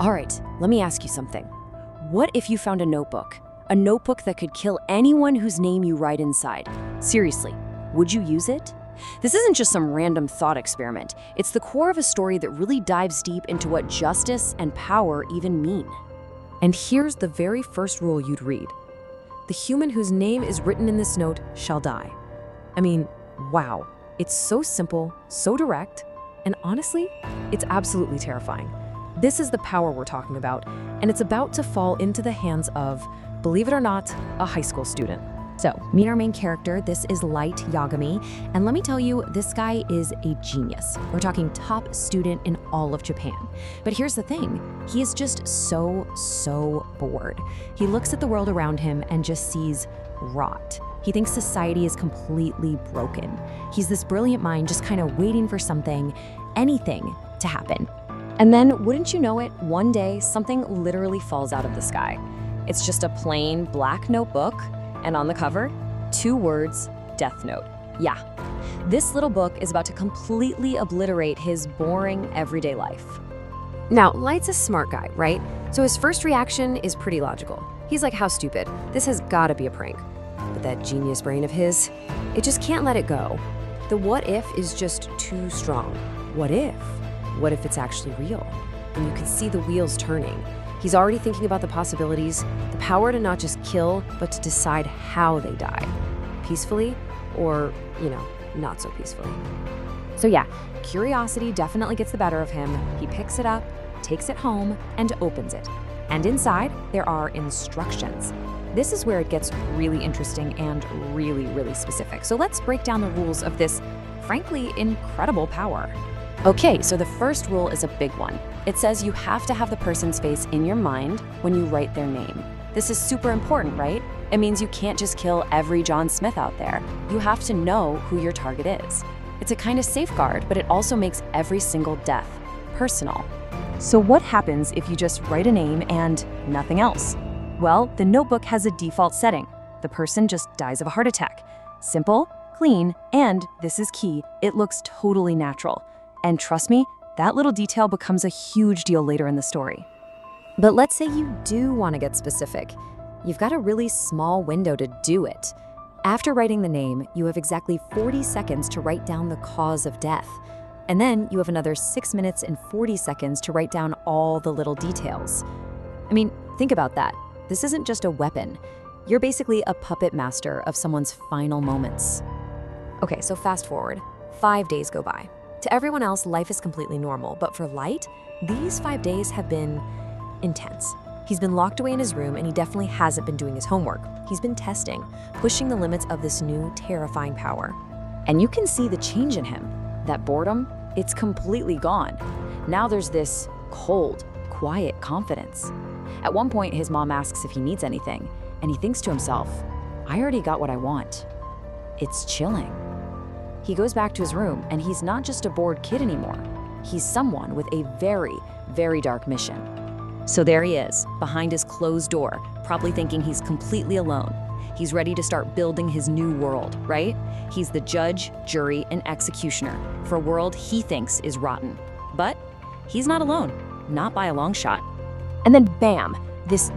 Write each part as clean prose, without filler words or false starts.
All right, let me ask you something. What if you found a notebook? A notebook that could kill anyone whose name you write inside. Seriously, would you use it? This isn't just some random thought experiment. It's the core of a story that really dives deep into what justice and power even mean. And here's the very first rule you'd read. The human whose name is written in this note shall die. I mean, wow. It's so simple, so direct, and honestly, it's absolutely terrifying. This is the power we're talking about, and it's about to fall into the hands of, believe it or not, a high school student. So, meet our main character. This is Light Yagami, and let me tell you, this guy is a genius. We're talking top student in all of Japan. But here's the thing, he is just so bored. He looks at the world around him and just sees rot. He thinks society is completely broken. He's this brilliant mind just kind of waiting for something, anything, to happen. And then, wouldn't you know it, one day, something literally falls out of the sky. It's just a plain black notebook, and on the cover, 2 words, Death Note. Yeah, this little book is about to completely obliterate his boring everyday life. Now, Light's a smart guy, right? So his first reaction is pretty logical. He's like, how stupid, this has gotta be a prank. But that genius brain of his, it just can't let it go. The what if is just too strong. What if? What if it's actually real? And you can see the wheels turning. He's already thinking about the possibilities, the power to not just kill, but to decide how they die. Peacefully, or, not so peacefully. So yeah, curiosity definitely gets the better of him. He picks it up, takes it home, and opens it. And inside, there are instructions. This is where it gets really interesting and really specific. So let's break down the rules of this, frankly, incredible power. Okay, so the first rule is a big one. It says you have to have the person's face in your mind when you write their name. This is super important, right? It means you can't just kill every John Smith out there. You have to know who your target is. It's a kind of safeguard, but it also makes every single death personal. So what happens if you just write a name and nothing else? Well, the notebook has a default setting. The person just dies of a heart attack. Simple, clean, and, this is key, it looks totally natural. And trust me, that little detail becomes a huge deal later in the story. But let's say you do want to get specific. You've got a really small window to do it. After writing the name, you have exactly 40 seconds to write down the cause of death. And then you have another 6 minutes and 40 seconds to write down all the little details. I mean, think about that. This isn't just a weapon. You're basically a puppet master of someone's final moments. Okay, so fast forward. 5 days go by. To everyone else, life is completely normal, but for Light, these 5 days have been intense. He's been locked away in his room, and he definitely hasn't been doing his homework. He's been testing, pushing the limits of this new, terrifying power. And you can see the change in him. That boredom, it's completely gone. Now there's this cold, quiet confidence. At one point, his mom asks if he needs anything, and he thinks to himself, I already got what I want. It's chilling. He goes back to his room, and he's not just a bored kid anymore. He's someone with a very dark mission. So there he is, behind his closed door, probably thinking he's completely alone. He's ready to start building his new world, right? He's the judge, jury, and executioner for a world he thinks is rotten. But he's not alone, not by a long shot. And then bam, this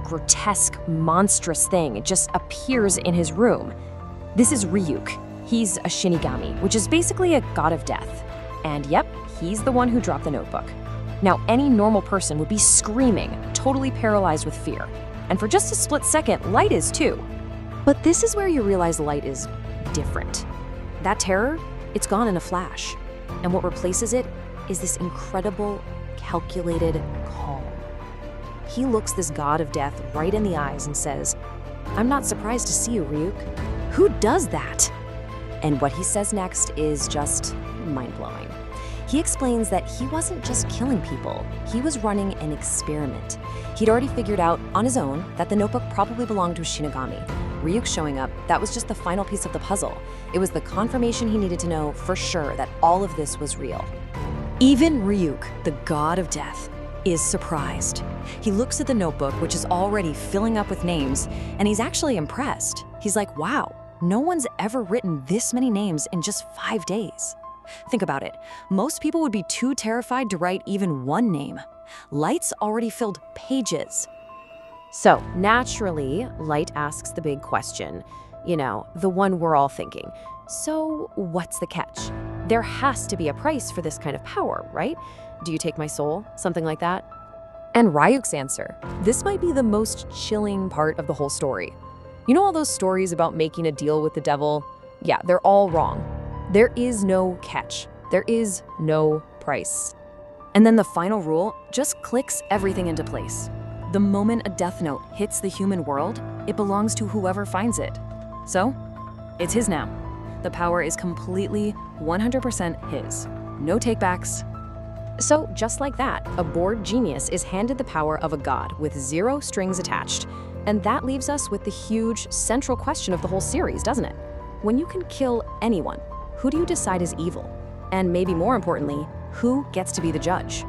grotesque, monstrous thing, it just appears in his room. This is Ryuk. He's a Shinigami, which is basically a god of death. And yep, he's the one who dropped the notebook. Now, any normal person would be screaming, totally paralyzed with fear. And for just a split second, Light is too. But this is where you realize Light is different. That terror, it's gone in a flash. And what replaces it is this incredible, calculated calm. He looks this god of death right in the eyes and says, I'm not surprised to see you, Ryuk. Who does that? And what he says next is just mind-blowing. He explains that he wasn't just killing people, he was running an experiment. He'd already figured out on his own that the notebook probably belonged to a Shinigami. Ryuk showing up, that was just the final piece of the puzzle. It was the confirmation he needed to know for sure that all of this was real. Even Ryuk, the god of death, is surprised. He looks at the notebook, which is already filling up with names, and he's actually impressed. He's like, wow, no one's ever written this many names in just 5 days. Think about it. Most people would be too terrified to write even one name. Light's already filled pages. So, naturally, Light asks the big question, the one we're all thinking. So, what's the catch? There has to be a price for this kind of power, right? Do you take my soul? Something like that? And Ryuk's answer, this might be the most chilling part of the whole story. You know all those stories about making a deal with the devil? Yeah, they're all wrong. There is no catch. There is no price. And then the final rule just clicks everything into place. The moment a death note hits the human world, it belongs to whoever finds it. So, it's his now. The power is completely 100% his. No takebacks. So, just like that, a bored genius is handed the power of a god with 0 strings attached. And that leaves us with the huge central question of the whole series, doesn't it? When you can kill anyone, who do you decide is evil? And maybe more importantly, who gets to be the judge?